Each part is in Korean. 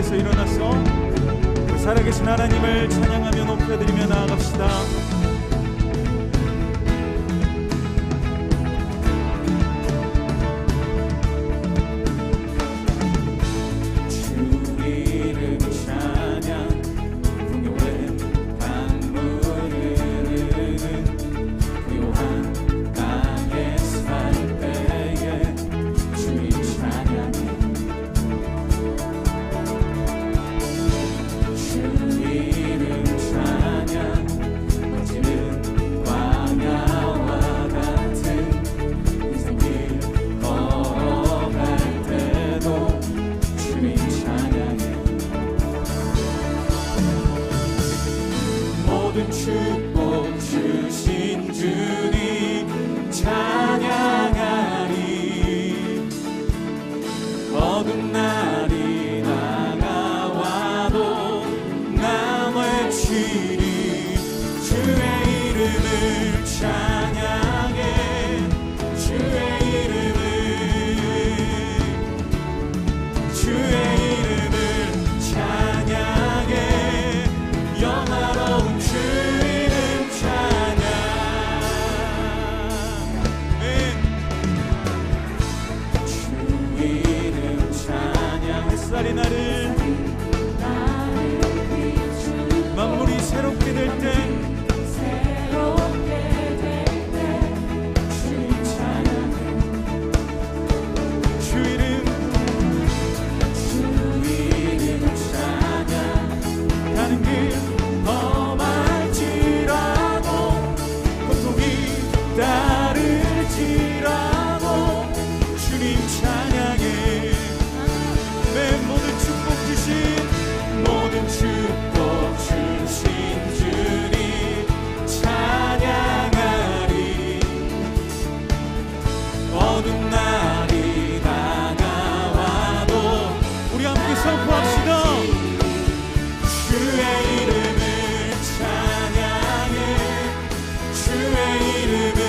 자리에서 일어나서 그 살아계신 하나님을 찬양하며 높여드리며 나아갑시다. 축복 주신 주님 찬양하리. 어두운 날이 다가와도 나 외치리. 주의 이름을 찬양해. 주의 이름을 찬양해. 영화로운 주 햇살이 나를 만물이 새롭게 될 때 주님 찬양해. 주 이름 찬양. 가는 길 험할지라도 고통이 따를지라도 주님 찬양해. 모든 축복 주신 주님 찬양하리. 어두운 날이 다가와도 우리 함께 선포합시다. 주의 이름을 찬양해. 주의 이름을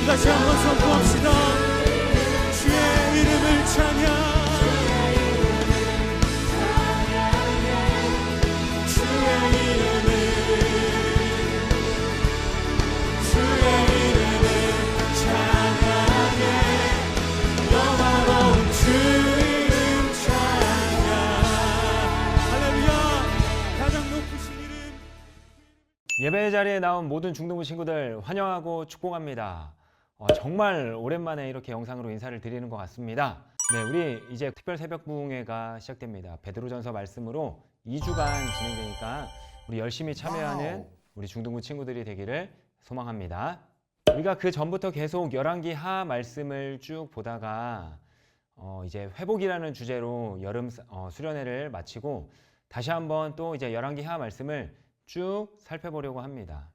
다시 한번 선포합시다. 주의 이름을 찬양. 주의 이름을 찬양해. 영화로운 주 이름 찬양. 할렐루야. 가장 높으신 이름. 예배 자리에 나온 모든 중동부 친구들 환영하고 축복합니다. 정말 오랜만에 이렇게 영상으로 인사를 드리는 것 같습니다. 네, 우리 이제 특별 새벽 부흥회가 시작됩니다. 베드로전서 말씀으로 2주간 진행되니까 우리 열심히 참여하는 우리 중동부 친구들이 되기를 소망합니다. 우리가 그 전부터 계속 열왕기 하 말씀을 쭉 보다가 이제 회복이라는 주제로 여름 수련회를 마치고 다시 한번 또 이제 열왕기 하 말씀을 쭉 살펴보려고 합니다.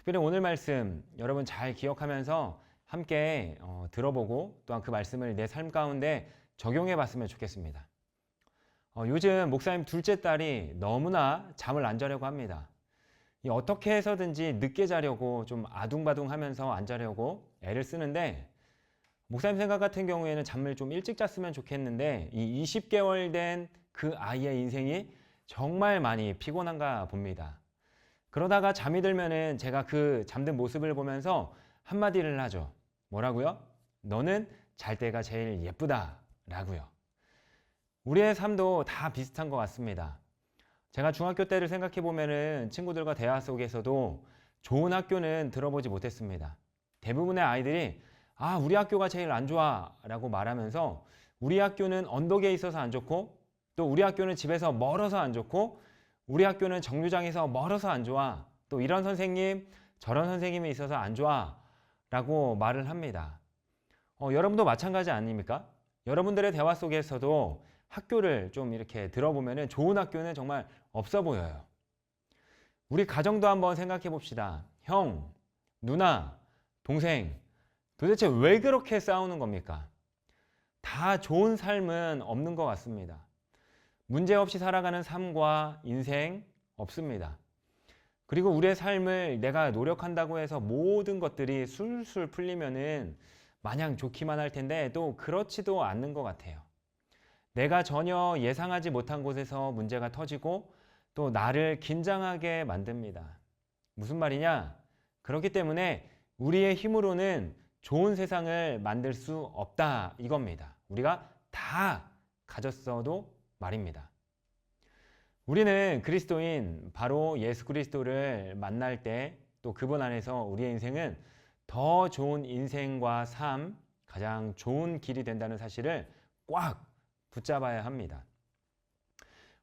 특별히 오늘 말씀 여러분 잘 기억하면서 함께 들어보고 또한 그 말씀을 내 삶 가운데 적용해 봤으면 좋겠습니다. 요즘 목사님 둘째 딸이 너무나 잠을 안 자려고 합니다. 어떻게 해서든지 늦게 자려고 좀 아둥바둥 하면서 안 자려고 애를 쓰는데, 목사님 생각 같은 경우에는 잠을 좀 일찍 잤으면 좋겠는데 이 20개월 된 그 아이의 인생이 정말 많이 피곤한가 봅니다. 그러다가 잠이 들면은 제가 그 잠든 모습을 보면서 한마디를 하죠. 뭐라고요? 너는 잘 때가 제일 예쁘다 라고요. 우리의 삶도 다 비슷한 것 같습니다. 제가 중학교 때를 생각해 보면은 친구들과 대화 속에서도 좋은 학교는 들어보지 못했습니다. 대부분의 아이들이 우리 학교가 제일 안 좋아 라고 말하면서 우리 학교는 언덕에 있어서 안 좋고, 또 우리 학교는 집에서 멀어서 안 좋고, 우리 학교는 정류장에서 멀어서 안 좋아, 또 이런 선생님 저런 선생님이 있어서 안 좋아 라고 말을 합니다. 여러분도 마찬가지 아닙니까? 여러분들의 대화 속에서도 학교를 좀 이렇게 들어보면 좋은 학교는 정말 없어 보여요. 우리 가정도 한번 생각해 봅시다. 형, 누나, 동생, 도대체 왜 그렇게 싸우는 겁니까? 다 좋은 삶은 없는 것 같습니다. 문제없이 살아가는 삶과 인생 없습니다. 그리고 우리의 삶을 내가 노력한다고 해서 모든 것들이 술술 풀리면은 마냥 좋기만 할 텐데 또 그렇지도 않는 것 같아요. 내가 전혀 예상하지 못한 곳에서 문제가 터지고 또 나를 긴장하게 만듭니다. 무슨 말이냐? 그렇기 때문에 우리의 힘으로는 좋은 세상을 만들 수 없다 이겁니다. 우리가 다 가졌어도 말입니다. 우리는 그리스도인 바로 예수 그리스도를 만날 때 또 그분 안에서 우리의 인생은 더 좋은 인생과 삶, 가장 좋은 길이 된다는 사실을 꽉 붙잡아야 합니다.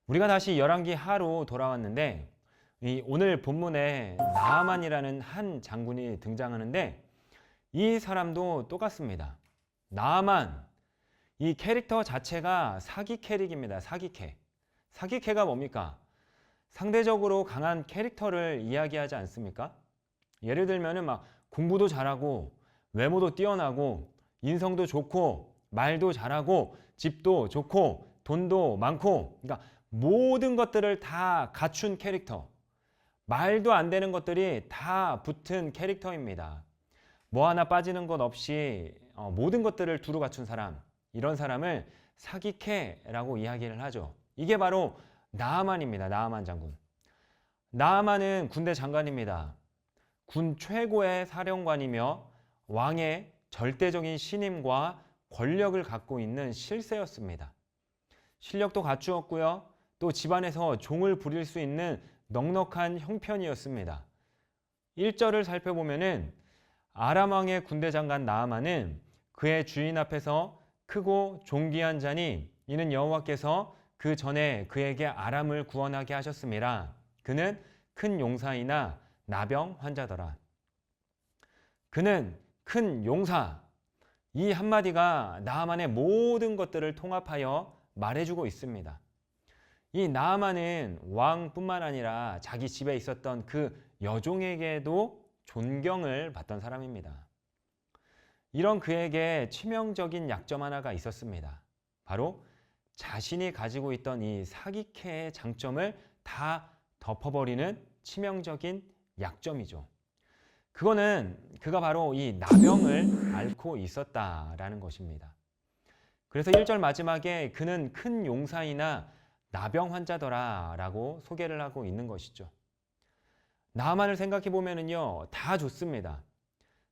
우리가 다시 열왕기 하로 돌아왔는데 오늘 본문에 나아만이라는 한 장군이 등장하는데 이 사람도 똑같습니다. 나아만, 이 캐릭터 자체가 사기 캐릭입니다. 사기캐. 사기캐가 뭡니까? 상대적으로 강한 캐릭터를 이야기하지 않습니까? 예를 들면은 막 공부도 잘하고 외모도 뛰어나고 인성도 좋고 말도 잘하고 집도 좋고 돈도 많고, 그러니까 모든 것들을 다 갖춘 캐릭터, 말도 안 되는 것들이 다 붙은 캐릭터입니다. 뭐 하나 빠지는 것 없이 모든 것들을 두루 갖춘 사람, 이런 사람을 사기캐라고 이야기를 하죠. 이게 바로 나아만입니다. 나아만 장군. 나아만은 군대 장관입니다. 군 최고의 사령관이며 왕의 절대적인 신임과 권력을 갖고 있는 실세였습니다. 실력도 갖추었고요. 또 집안에서 종을 부릴 수 있는 넉넉한 형편이었습니다. 1절을 살펴보면은 아람 왕의 군대 장관 나아만은 그의 주인 앞에서 크고 존귀한 자니 이는 여호와께서 그 전에 그에게 아람을 구원하게 하셨음이라. 그는 큰 용사이나 나병 환자더라. 그는 큰 용사. 이 한마디가 나아만의 모든 것들을 통합하여 말해주고 있습니다. 이 나아만은 왕뿐만 아니라 자기 집에 있었던 그 여종에게도 존경을 받던 사람입니다. 이런 그에게 치명적인 약점 하나가 있었습니다. 바로 자신이 가지고 있던 이 사기캐의 장점을 다 덮어버리는 치명적인 약점이죠. 그거는 그가 바로 이 나병을 앓고 있었다라는 것입니다. 그래서 1절 마지막에 그는 큰 용사이나 나병 환자더라 라고 소개를 하고 있는 것이죠. 나아만을 생각해 보면은요, 다 좋습니다.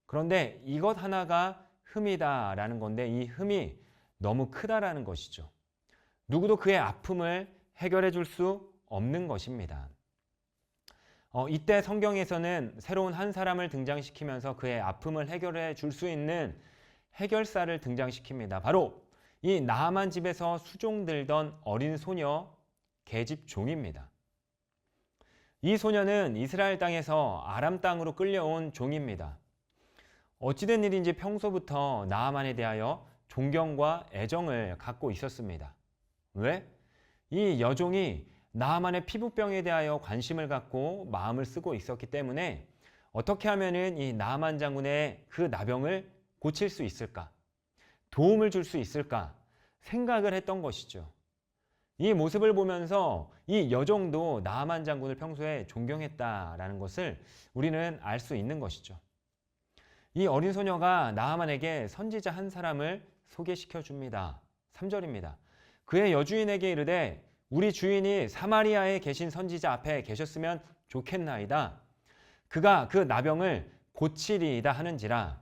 그런데 이것 하나가 흠이다라는 건데 이 흠이 너무 크다라는 것이죠. 누구도 그의 아픔을 해결해 줄 수 없는 것입니다. 이때 성경에서는 새로운 한 사람을 등장시키면서 그의 아픔을 해결해 줄 수 있는 해결사를 등장시킵니다. 바로 이 나아만 집에서 수종들던 어린 소녀 계집 종입니다. 이 소녀는 이스라엘 땅에서 아람 땅으로 끌려온 종입니다. 어찌된 일인지 평소부터 나아만에 대하여 존경과 애정을 갖고 있었습니다. 왜? 이 여종이 나아만의 피부병에 대하여 관심을 갖고 마음을 쓰고 있었기 때문에 어떻게 하면은 이 나아만 장군의 그 나병을 고칠 수 있을까? 도움을 줄 수 있을까? 생각을 했던 것이죠. 이 모습을 보면서 이 여종도 나아만 장군을 평소에 존경했다라는 것을 우리는 알 수 있는 것이죠. 이 어린 소녀가 나아만에게 선지자 한 사람을 소개시켜 줍니다. 3절입니다. 그의 여주인에게 이르되 우리 주인이 사마리아에 계신 선지자 앞에 계셨으면 좋겠나이다. 그가 그 나병을 고치리이다 하는지라.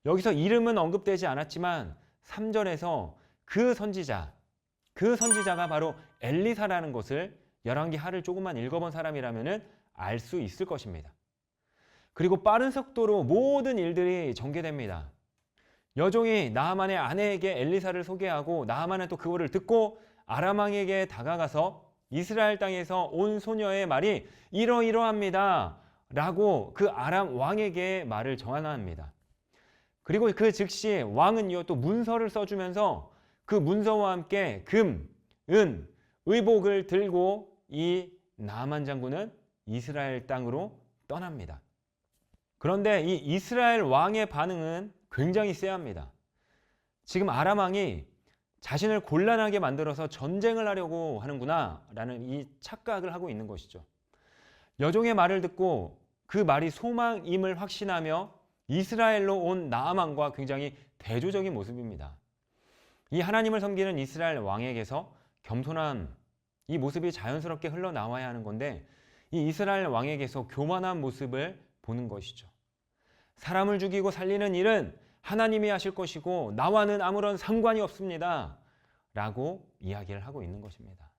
여기서 이름은 언급되지 않았지만 3절에서 그 선지자가 바로 엘리사라는 것을 열왕기 하를 조금만 읽어본 사람이라면 알 수 있을 것입니다. 그리고 빠른 속도로 모든 일들이 전개됩니다. 여종이 나아만의 아내에게 엘리사를 소개하고 나아만은 또 그거를 듣고 아람 왕에게 다가가서 이스라엘 땅에서 온 소녀의 말이 이러이러합니다 라고 그 아람 왕에게 말을 전합니다. 그리고 그 즉시 왕은요 또 문서를 써주면서 그 문서와 함께 금, 은, 의복을 들고 이 나아만 장군은 이스라엘 땅으로 떠납니다. 그런데 이 이스라엘 왕의 반응은 굉장히 쎄합니다. 지금 아람 왕이 자신을 곤란하게 만들어서 전쟁을 하려고 하는구나 라는 이 착각을 하고 있는 것이죠. 여종의 말을 듣고 그 말이 소망임을 확신하며 이스라엘로 온 나아만과 굉장히 대조적인 모습입니다. 이 하나님을 섬기는 이스라엘 왕에게서 겸손함, 이 모습이 자연스럽게 흘러나와야 하는 건데 이 이스라엘 왕에게서 교만한 모습을 보는 것이죠. 사람을 죽이고 살리는 일은 하나님이 하실 것이고 나와는 아무런 상관이 없습니다 라고 이야기를 하고 있는 것입니다.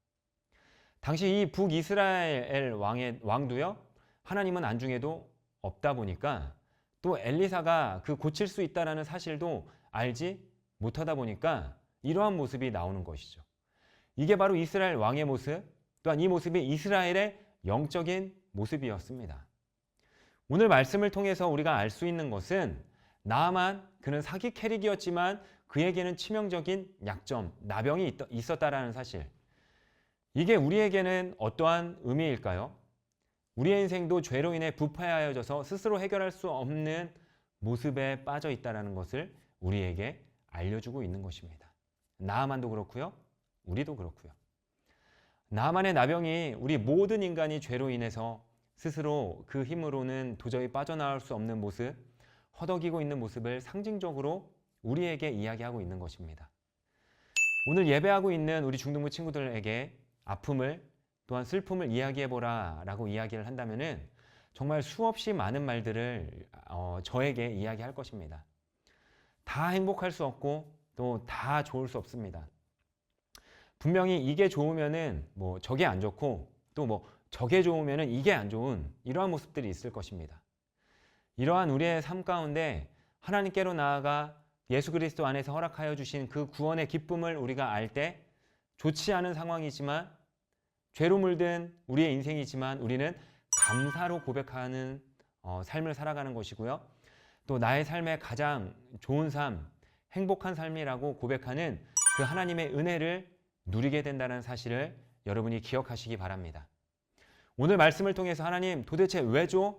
당시 이 북이스라엘 왕도요 하나님은 안중에도 없다 보니까 또 엘리사가 그 고칠 수 있다는 사실도 알지 못하다 보니까 이러한 모습이 나오는 것이죠. 이게 바로 이스라엘 왕의 모습, 또한 이 모습이 이스라엘의 영적인 모습이었습니다. 오늘 말씀을 통해서 우리가 알 수 있는 것은 나아만 그는 사기 캐릭이었지만 그에게는 치명적인 약점, 나병이 있었다라는 사실. 이게 우리에게는 어떠한 의미일까요? 우리의 인생도 죄로 인해 부패하여져서 스스로 해결할 수 없는 모습에 빠져 있다는 것을 우리에게 알려주고 있는 것입니다. 나아만도 그렇고요. 우리도 그렇고요. 나아만의 나병이 우리 모든 인간이 죄로 인해서 스스로 그 힘으로는 도저히 빠져나올 수 없는 모습, 허덕이고 있는 모습을 상징적으로 우리에게 이야기하고 있는 것입니다. 오늘 예배하고 있는 우리 중등부 친구들에게 아픔을 또한 슬픔을 이야기해보라 라고 이야기를 한다면 정말 수없이 많은 말들을 저에게 이야기할 것입니다. 다 행복할 수 없고 또 다 좋을 수 없습니다. 분명히 이게 좋으면은 뭐 저게 안 좋고 또 뭐 저게 좋으면은 이게 안 좋은 이러한 모습들이 있을 것입니다. 이러한 우리의 삶 가운데 하나님께로 나아가 예수 그리스도 안에서 허락하여 주신 그 구원의 기쁨을 우리가 알 때 좋지 않은 상황이지만 죄로 물든 우리의 인생이지만 우리는 감사로 고백하는 삶을 살아가는 것이고요. 또 나의 삶의 가장 좋은 삶, 행복한 삶이라고 고백하는 그 하나님의 은혜를 누리게 된다는 사실을 여러분이 기억하시기 바랍니다. 오늘 말씀을 통해서 하나님 도대체 왜 줘?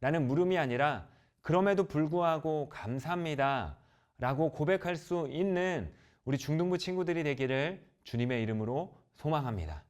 라는 물음이 아니라 그럼에도 불구하고 감사합니다 라고 고백할 수 있는 우리 중등부 친구들이 되기를 주님의 이름으로 소망합니다.